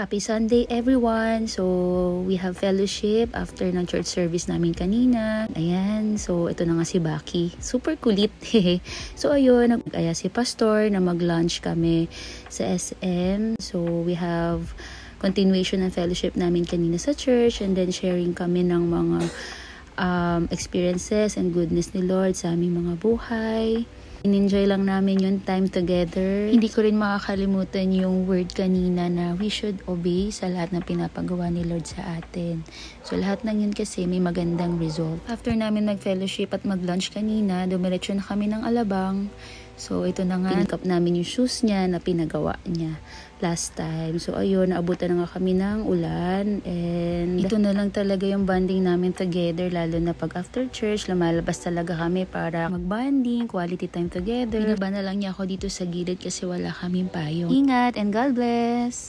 Happy Sunday everyone! So, we have fellowship after ng church service namin kanina. Ayan, so ito na nga si Baki. Super kulit. So, ayun, nag-aya si Pastor na mag-lunch kami sa SM. So, we have continuation ng fellowship namin kanina sa church and then sharing kami ng mga experiences and goodness ni Lord sa aming mga buhay. In-enjoy lang namin yung time together. Hindi ko rin makakalimutan yung word kanina na we should obey sa lahat ng pinapagawa ni Lord sa atin. So lahat ng yun kasi may magandang result. After namin mag-fellowship at mag-lunch kanina, dumiretso na kami ng Alabang. So ito na nga, pick up namin yung shoes niya na pinagawa niya last time. So ayun, naabutan na nga kami ng ulan. And ito na lang talaga yung bonding namin together. Lalo na pag after church, lumalabas talaga kami para mag-bonding, quality time together. Binaba na lang niya ako dito sa gilid kasi wala kaming payong. Ingat and God bless!